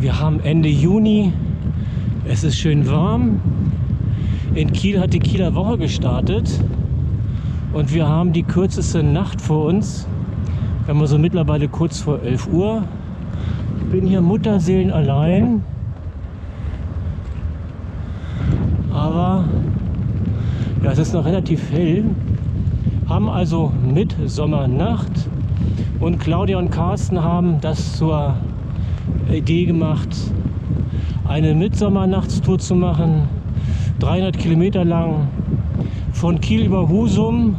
Wir haben Ende Juni, es ist schön warm. In Kiel hat die Kieler Woche gestartet und wir haben die kürzeste Nacht vor uns. Wir haben also mittlerweile kurz vor 11 Uhr. Ich bin hier mutterseelenallein, aber ja, es ist noch relativ hell. Haben also Mitsommernacht und Claudia und Carsten haben das zur Idee gemacht, eine Mitsommernachtstour zu machen, 300 Kilometer lang, von Kiel über Husum,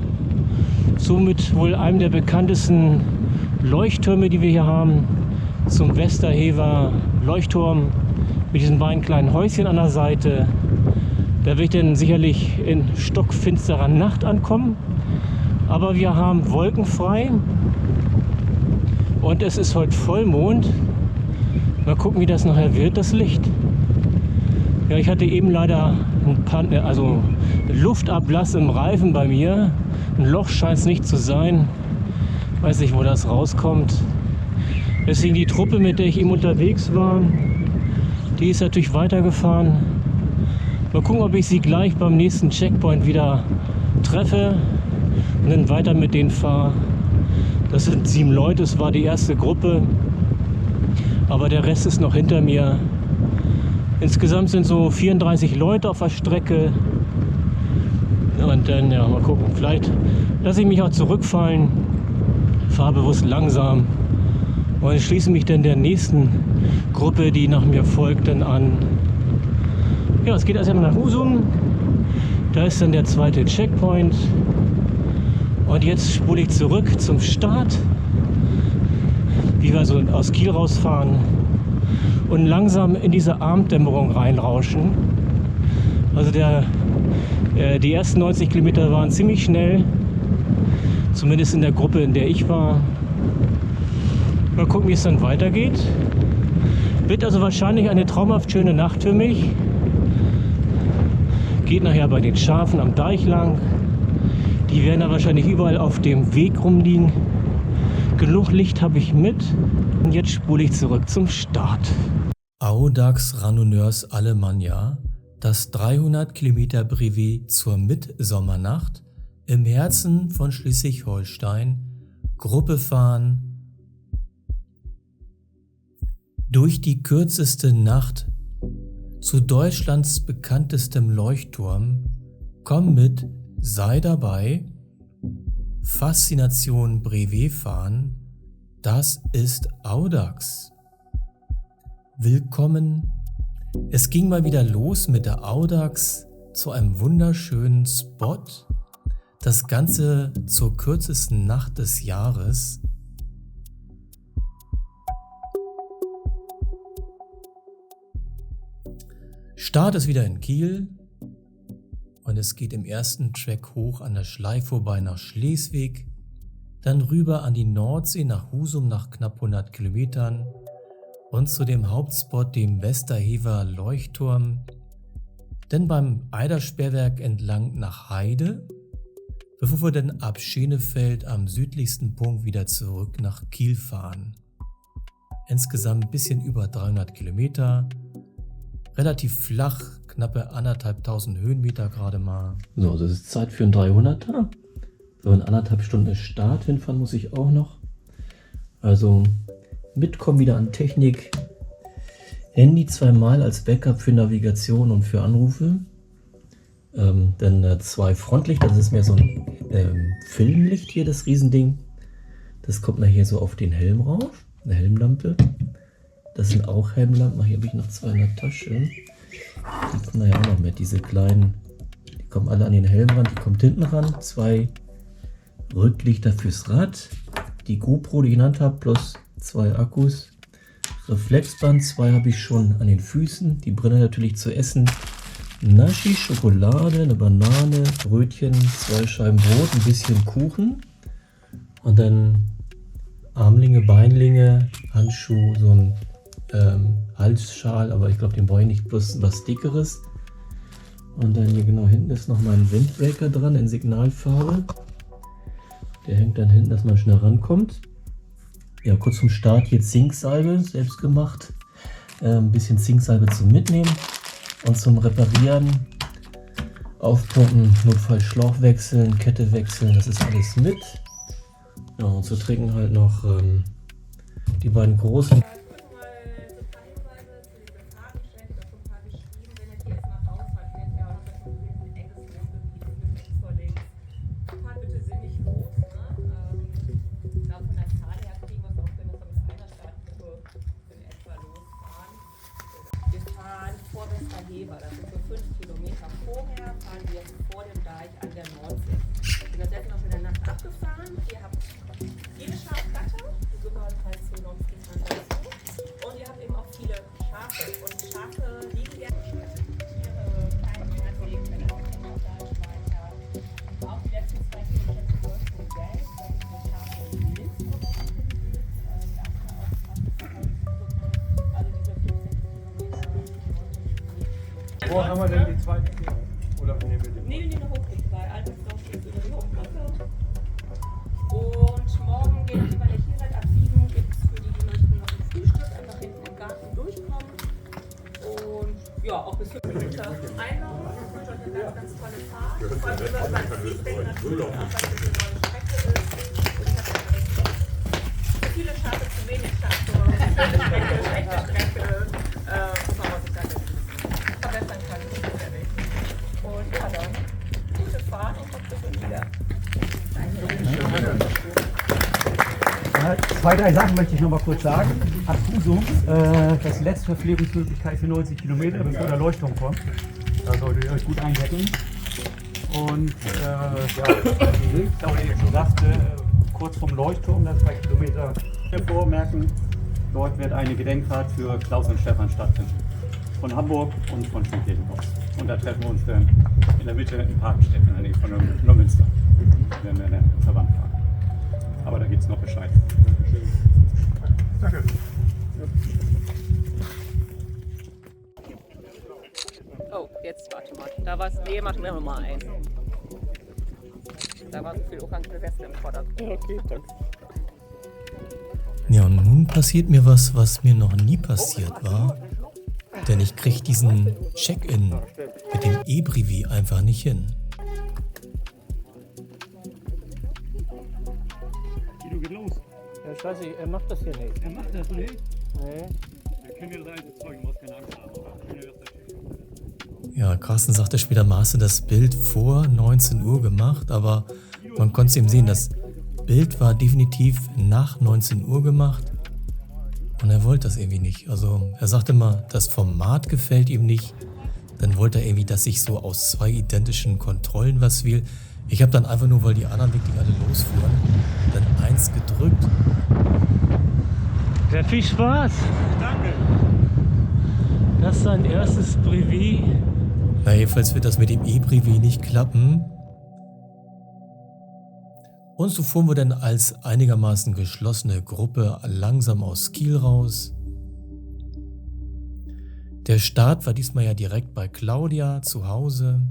somit wohl einem der bekanntesten Leuchttürme, die wir hier haben, zum Westerhever Leuchtturm mit diesen beiden kleinen Häuschen an der Seite. Da wird dann sicherlich in stockfinsterer Nacht ankommen, aber wir haben wolkenfrei und es ist heute Vollmond. Mal gucken, wie das nachher wird, das Licht. Ja, ich hatte eben leider einen Luftablass im Reifen bei mir. Ein Loch scheint es nicht zu sein. Weiß nicht, wo das rauskommt. Deswegen die Truppe, mit der ich eben unterwegs war, die ist natürlich weitergefahren. Mal gucken, ob ich sie gleich beim nächsten Checkpoint wieder treffe und dann weiter mit denen fahre. Das sind 7 Leute, es war die erste Gruppe. Aber der Rest ist noch hinter mir. Insgesamt sind so 34 Leute auf der Strecke. Und dann, ja, mal gucken. Vielleicht lasse ich mich auch zurückfallen, fahre bewusst langsam und ich schließe mich dann der nächsten Gruppe, die nach mir folgt, dann an. Ja, es geht erst einmal nach Husum. Da ist dann der zweite Checkpoint. Und jetzt spule ich zurück zum Start, wie wir so aus Kiel rausfahren und langsam in diese Abenddämmerung reinrauschen. Also die ersten 90 Kilometer waren ziemlich schnell, zumindest in der Gruppe, in der ich war. Mal gucken, wie es dann weitergeht. Wird also wahrscheinlich eine traumhaft schöne Nacht für mich. Geht nachher bei den Schafen am Deich lang. Die werden da wahrscheinlich überall auf dem Weg rumliegen. Genug Licht habe ich mit und jetzt spule ich zurück zum Start. Audax Randonneurs Alemannia, das 300 Kilometer Brevet zur Mitsommernacht im Herzen von Schleswig-Holstein, Gruppe fahren durch die kürzeste Nacht zu Deutschlands bekanntestem Leuchtturm. Komm mit, sei dabei. Faszination Brevet fahren, das ist Audax. Willkommen. Es ging mal wieder los mit der Audax zu einem wunderschönen Spot. Das Ganze zur kürzesten Nacht des Jahres. Start ist wieder in Kiel. Und es geht im ersten Track hoch an der Schlei vorbei nach Schleswig, dann rüber an die Nordsee nach Husum nach knapp 100 Kilometern und zu dem Hauptspot, dem Westerhever Leuchtturm, dann beim Eidersperrwerk entlang nach Heide, bevor wir dann ab Schenefeld am südlichsten Punkt wieder zurück nach Kiel fahren. Insgesamt ein bisschen über 300 Kilometer, relativ flach, knappe 1500 Höhenmeter gerade mal. So, das ist Zeit für einen 300er. So, in 1,5 Stunden Start hinfahren muss ich auch noch. Also mitkommen wieder an Technik. Handy zweimal als Backup für Navigation und für Anrufe. Dann 2 Frontlichter, das ist mehr so ein Filmlicht hier, das Riesending. Das kommt nachher so auf den Helm rauf, eine Helmlampe. Das sind auch Helmlampen. Hier habe ich noch 2 in der Tasche. Die kommen nachher auch noch mit, diese kleinen. Die kommen alle an den Helm ran, die kommt hinten ran. 2 Rücklichter fürs Rad. Die GoPro, die ich genannt habe, plus 2 Akkus. Reflexband, 2 habe ich schon an den Füßen. Die Brille natürlich zu essen. Naschi, Schokolade, eine Banane, Brötchen, 2 Scheiben Brot, ein bisschen Kuchen. Und dann Armlinge, Beinlinge, Handschuh, so ein Halsschal, aber ich glaube, den brauche ich nicht, plus was Dickeres. Und dann hier genau hinten ist noch mein Windbreaker dran in Signalfarbe. Der hängt dann hinten, dass man schnell rankommt. Ja, kurz zum Start hier Zinksalbe, selbst gemacht. ein bisschen Zinksalbe zum Mitnehmen und zum Reparieren, aufpumpen, notfalls Schlauch wechseln, Kette wechseln, das ist alles mit. Ja, und zu trinken halt noch die beiden großen. Das sind so 5 Kilometer vorher, fahren wir vor dem Deich an der Nordsee. Wir sind jetzt noch in der Nacht abgefahren. Ihr habt viele Schafgatter, die gehören halt zu Nordfriesland dazu. Und ihr habt eben auch viele Schafe. Und Schafe liegen gerne auch die letzten 2 Kilometer zum Geld. Das ist eine Schafe in Linz. Also diese 15 Kilometer. Wo haben wir denn die zweite Tür? Oder nehmen wir die? Nee, wir nehmen eine Hochbrücke bei. Altersdorf geht über die Hochbrücke. Und morgen geht es, wenn ihr hier seid, ab 7 gibt es für die, die möchten, noch ein Frühstück, einfach hinten im Garten durchkommen. Und ja, auch bis 5 Minuten Einlauf. Ich wünsche euch eine ganz, ganz tolle Fahrt. Vor allem, wenn man Ziesbecken natürlich auch, weil es eine neue Strecke ist. Und ich habe ja zu viele Schafe, zu wenig Schafe. Schöne Strecke, schlechte Strecke. Muss man was ich da nicht verbessern kann. Und ja, dann gute Fahrt und kommt bis wieder. Zwei, drei Sachen möchte ich noch mal kurz sagen. Ab Husum, das ist die letzte Verpflegungsmöglichkeit für 90 Kilometer, bevor der Leuchtturm kommt. Da solltet ihr euch gut eindecken. Und ja, wie Claudia jetzt schon sagte, kurz vom Leuchtturm, das ist 2 Kilometer vormerken, dort wird eine Gedenkfahrt für Klaus und Stefan stattfinden. Von Hamburg und von Schneekirchenhaus. Und da treffen wir uns dann in der Mitte in Parkstedt in der Nähe von Neumünster. Wir werden dann Verband fahren. Aber da gibt es noch Bescheid. Danke. Oh, jetzt warte mal. Da war es. Nee, machen wir nochmal eins. Da war so viel orangene Weste im Vordergrund. Okay, danke. Ja, und nun passiert mir was, was mir noch nie passiert war. Denn ich krieg diesen Check-in mit dem E-Privé einfach nicht hin. Guido, geht los. Ja, ich weiß nicht, er macht das hier nicht. Er macht das nicht. Nee. Wir können ja sein, das Zeug muss keine Angst haben. Ja, Carsten sagte später, man hast du das Bild vor 19 Uhr gemacht, aber man konnte es eben sehen, das Bild war definitiv nach 19 Uhr gemacht. Und er wollte das irgendwie nicht. Also er sagte mal, das Format gefällt ihm nicht. Dann wollte er irgendwie, dass ich so aus 2 identischen Kontrollen was wähle. Ich habe dann einfach nur, weil die anderen wirklich alle losfuhren, dann 1 gedrückt. Sehr viel Spaß. Danke. Das ist sein erstes Privé. Na, jedenfalls wird das mit dem E-Privé nicht klappen. Und so fuhren wir dann als einigermaßen geschlossene Gruppe langsam aus Kiel raus. Der Start war diesmal ja direkt bei Claudia zu Hause.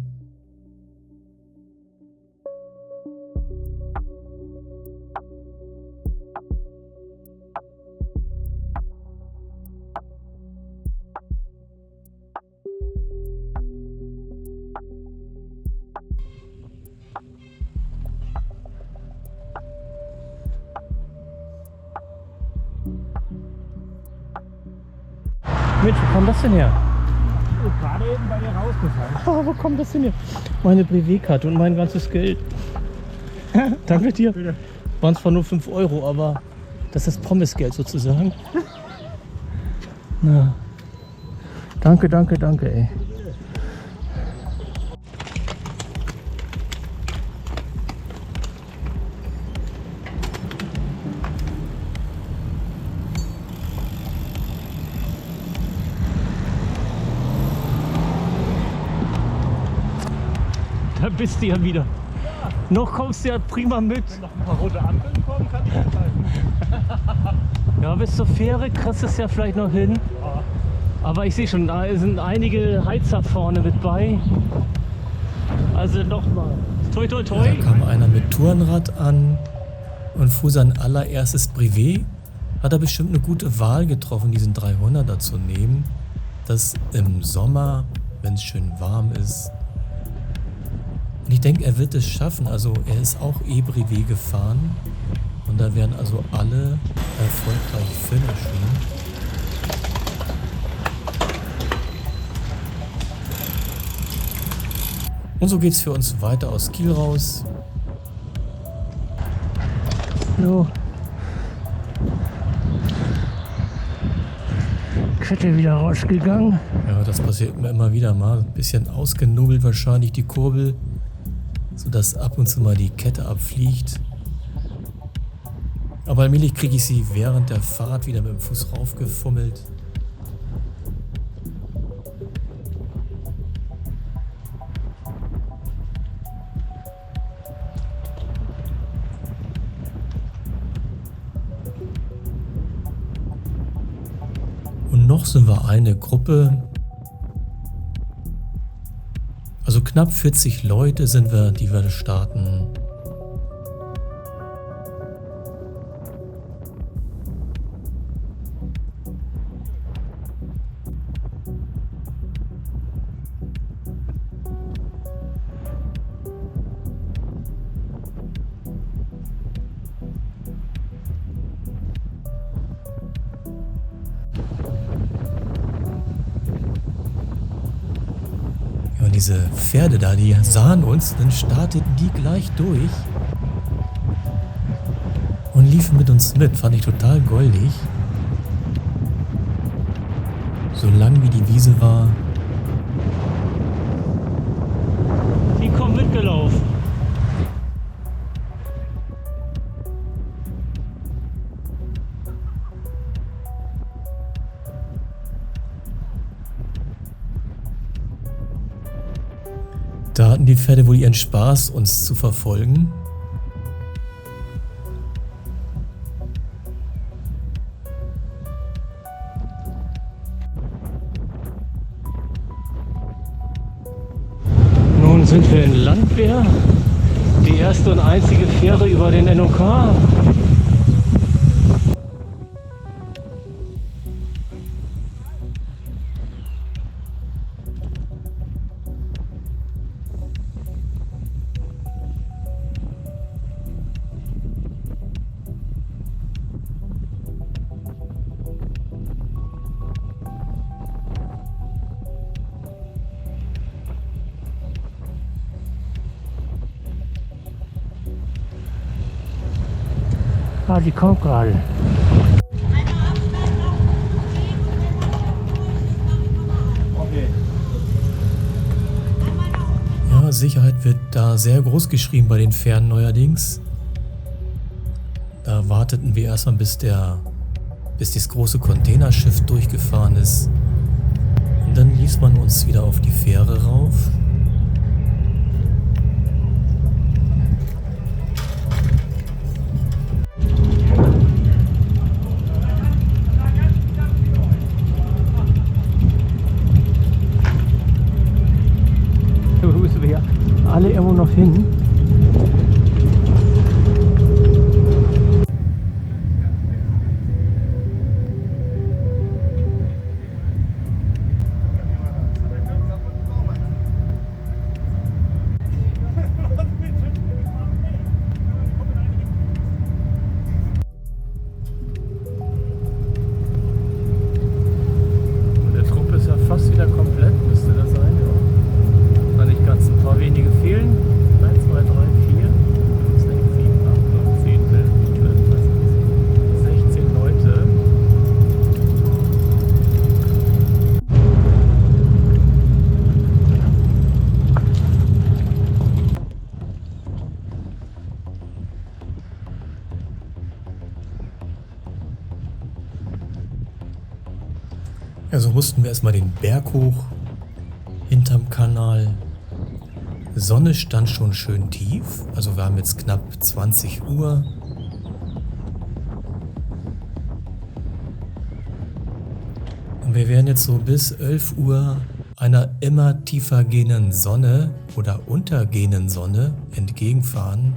Mensch, wo kommt das denn her? Gerade eben bei dir rausgefallen. Oh, wo kommt das denn her? Meine Privé-Karte und mein ganzes Geld. Danke dir. Waren zwar nur 5 Euro, aber das ist Pommesgeld sozusagen. Na. Danke, danke, danke, ey. Da bist du ja wieder. Noch kommst du ja prima mit. Wenn noch ein paar rote Ampeln kommen, kann ich mithalten. Ja, bis zur Fähre kriegst du es ja vielleicht noch hin. Ja. Aber ich sehe schon, da sind einige Heizer vorne mit bei. Also nochmal. Toi, toi, toi. Da kam einer mit Tourenrad an und fuhr sein allererstes Privé. hat er bestimmt eine gute Wahl getroffen, diesen 300er zu nehmen. Das im Sommer, wenn es schön warm ist. Und ich denke, er wird es schaffen. Also er ist auch EBREW gefahren. Und da werden also alle erfolgreich finishen. Und so geht es für uns weiter aus Kiel raus. So. Kette wieder rausgegangen. Ja, das passiert mir immer wieder mal. Ein bisschen ausgenubbelt wahrscheinlich die Kurbel, sodass ab und zu mal die Kette abfliegt. Aber allmählich kriege ich sie während der Fahrt wieder mit dem Fuß raufgefummelt. Und noch sind wir eine Gruppe. Also knapp 40 Leute sind wir, die wir starten. Und diese Pferde da, die sahen uns, dann starteten die gleich durch und liefen mit uns mit. Fand ich total goldig. So lang wie die Wiese war. Die kommen mitgelaufen. Da hatten die Pferde wohl ihren Spaß, uns zu verfolgen. Nun sind wir in Landwehr. Die erste und einzige Fähre über den NOK. Ah, die kommt gerade. Ja, Sicherheit wird da sehr groß geschrieben bei den Fähren neuerdings. Da warteten wir erstmal, bis das große Containerschiff durchgefahren ist. Und dann ließ man uns wieder auf die Fähre rauf. Da müssen wir ja alle irgendwo noch hin. Der Trupp ist ja fast wieder komplett, müsste das sein, ja. Na, nicht ganz, ein paar wenige fehlen. 1, 2, 3, 4, 5, 6, 7, 8, 9, 10, 11, 12, 16 Leute. Ja, so mussten wir erstmal den Berg hoch, hinterm Kanal. Sonne stand schon schön tief, also wir haben jetzt knapp 20 Uhr. Und wir werden jetzt so bis 11 Uhr einer immer tiefer gehenden Sonne oder untergehenden Sonne entgegenfahren.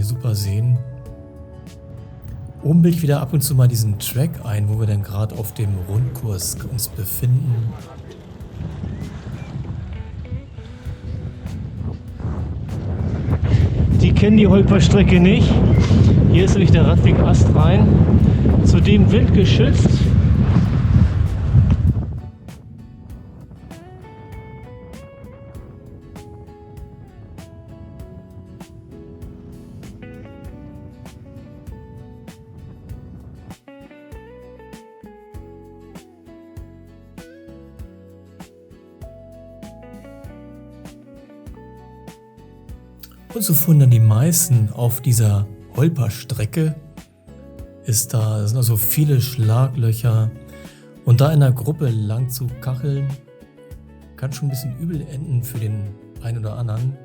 super sehen. Oben bilde ich wieder ab und zu mal diesen Track ein, wo wir dann gerade auf dem Rundkurs uns befinden. Die kennen die Holperstrecke nicht. Hier ist nämlich der Radweg astrein, zudem windgeschützt. Und so fuhren dann die meisten auf dieser Holperstrecke. Sind also viele Schlaglöcher. Und da in der Gruppe lang zu kacheln, kann schon ein bisschen übel enden für den einen oder anderen,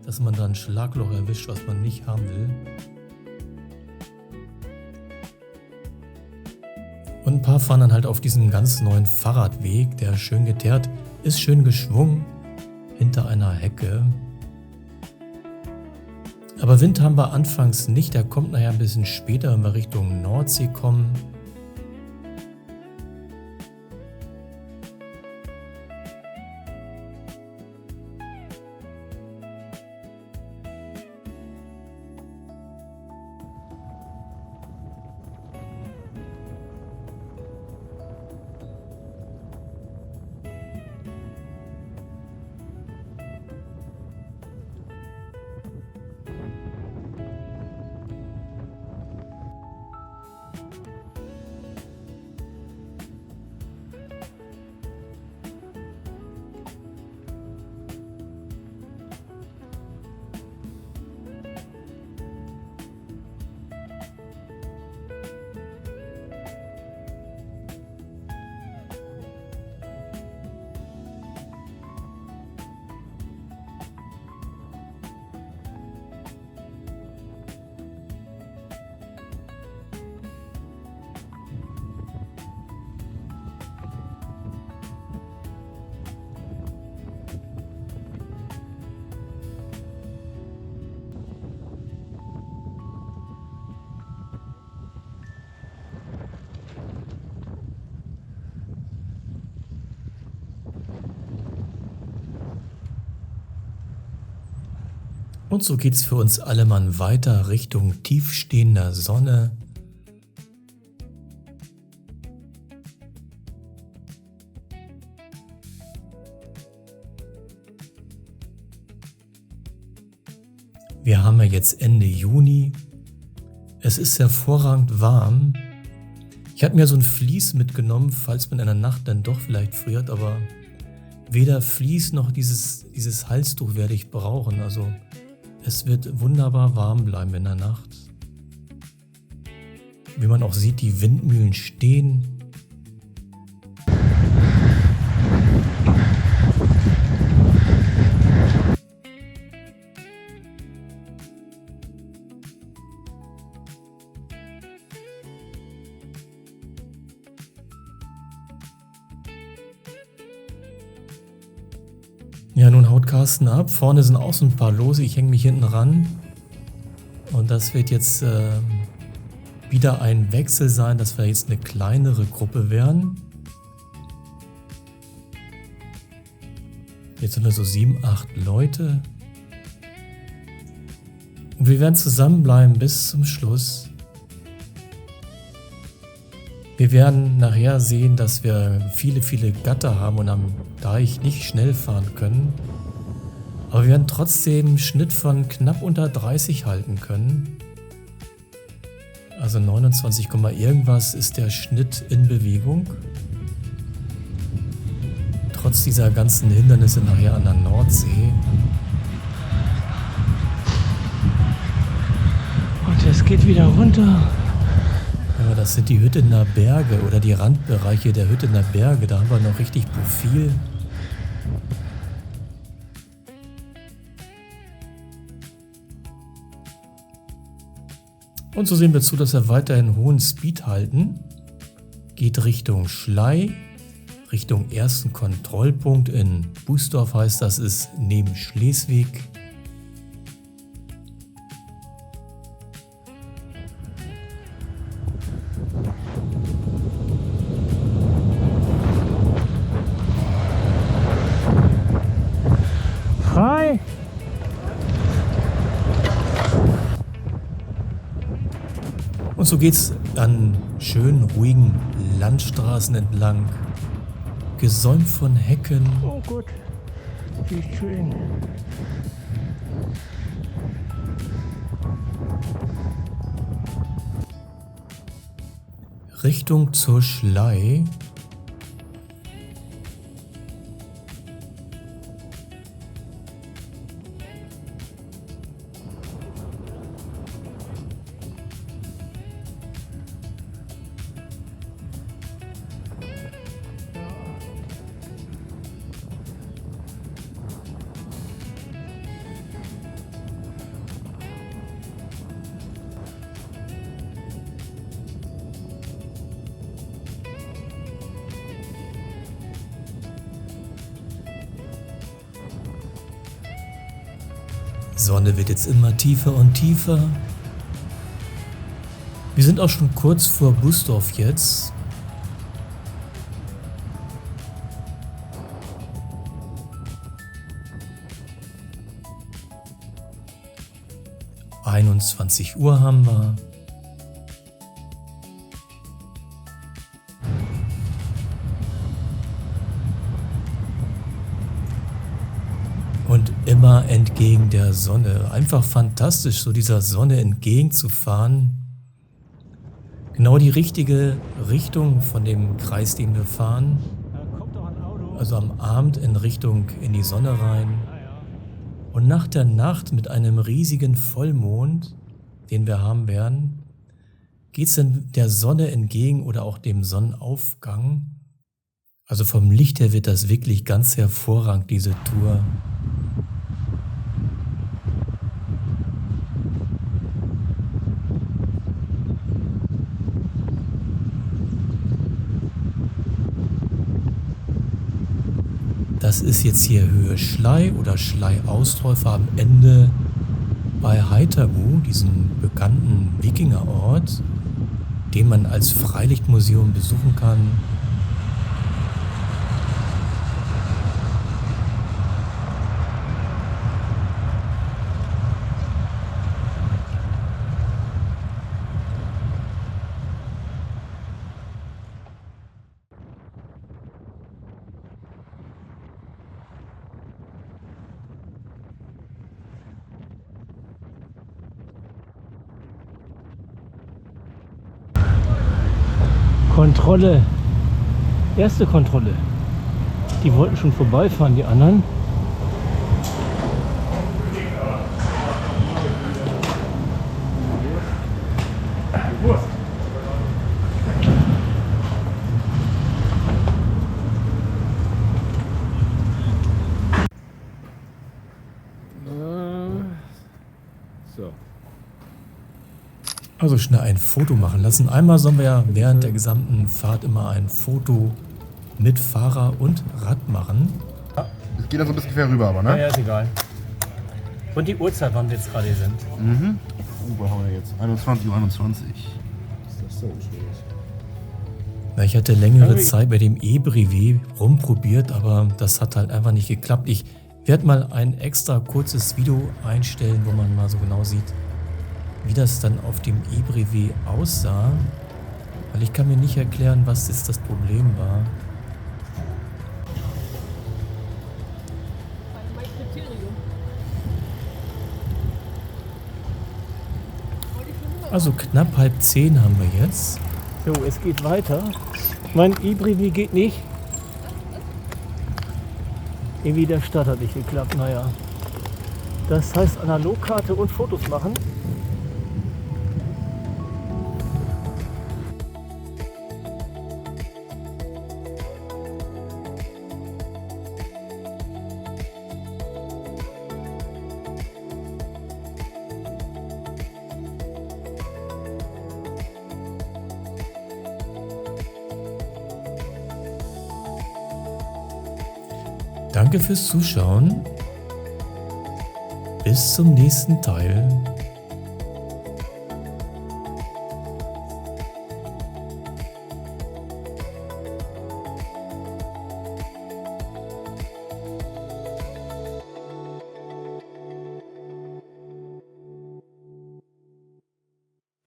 dass man da ein Schlagloch erwischt, was man nicht haben will. Und ein paar fahren dann halt auf diesen ganz neuen Fahrradweg, der schön geteert ist, schön geschwungen hinter einer Hecke. Aber Wind haben wir anfangs nicht, der kommt nachher ein bisschen später, wenn wir Richtung Nordsee kommen. Und so geht's für uns alle Mann weiter Richtung tiefstehender Sonne. Wir haben ja jetzt Ende Juni. Es ist hervorragend warm. Ich habe mir so ein Vlies mitgenommen, falls man in der Nacht dann doch vielleicht friert, aber weder Vlies noch dieses Halstuch werde ich brauchen. Also es wird wunderbar warm bleiben in der Nacht. Wie man auch sieht, die Windmühlen stehen. Ja, nun haut Carsten ab. Vorne sind auch so ein paar Lose. Ich hänge mich hinten ran. Und das wird jetzt wieder ein Wechsel sein, dass wir jetzt eine kleinere Gruppe werden. Jetzt sind wir so 7, 8 Leute. Und wir werden zusammenbleiben bis zum Schluss. Wir werden nachher sehen, dass wir viele, viele Gatter haben und am Deich nicht schnell fahren können. Aber wir werden trotzdem einen Schnitt von knapp unter 30 halten können. Also 29, irgendwas ist der Schnitt in Bewegung. Trotz dieser ganzen Hindernisse nachher an der Nordsee. Und es geht wieder runter. Ja, das sind die Hüttener Berge oder die Randbereiche der Hüttener Berge. Da haben wir noch richtig Profil. Und so sehen wir zu, dass wir weiterhin hohen Speed halten. Geht Richtung Schlei, Richtung ersten Kontrollpunkt in Bußdorf, heißt das, ist neben Schleswig. Und so geht's an schönen, ruhigen Landstraßen entlang, gesäumt von Hecken. Oh Gott, wie schön. Richtung zur Schlei. Sonne wird jetzt immer tiefer und tiefer. Wir sind auch schon kurz vor Busdorf jetzt. Uhr haben wir. Und immer entgegen der Sonne. Einfach fantastisch, so dieser Sonne entgegenzufahren. Genau die richtige Richtung von dem Kreis, den wir fahren. Also am Abend in Richtung in die Sonne rein. Und nach der Nacht mit einem riesigen Vollmond, den wir haben werden, geht es dann der Sonne entgegen oder auch dem Sonnenaufgang. Also vom Licht her wird das wirklich ganz hervorragend, diese Tour. Das ist jetzt hier Höhe Schlei oder Schlei-Austräufer am Ende bei Heiterbu, diesem bekannten Wikingerort, den man als Freilichtmuseum besuchen kann. Kontrolle. Erste Kontrolle. Die wollten schon vorbeifahren, die anderen. So. Also schnell ein Foto machen lassen. Einmal sollen wir ja während der gesamten Fahrt immer ein Foto mit Fahrer und Rad machen. Es geht dann so ein bisschen quer rüber, aber ne? Ja, ist egal. Und die Uhrzeit, wann wir jetzt gerade sind. Mhm. Wo haben wir jetzt? 21:21 Uhr. Ist das so schwierig? Na, ich hatte längere Zeit bei dem E-Brevet rumprobiert, aber das hat halt einfach nicht geklappt. Ich werde mal ein extra kurzes Video einstellen, wo man mal so genau sieht, wie das dann auf dem E-Brevet aussah, weil ich kann mir nicht erklären, was jetzt das Problem war. Also knapp 9:30 haben wir jetzt. So, es geht weiter. Mein E-Brevet geht nicht. Irgendwie der Start hat nicht geklappt, naja. Das heißt Analogkarte und Fotos machen. Danke fürs Zuschauen. Bis zum nächsten Teil.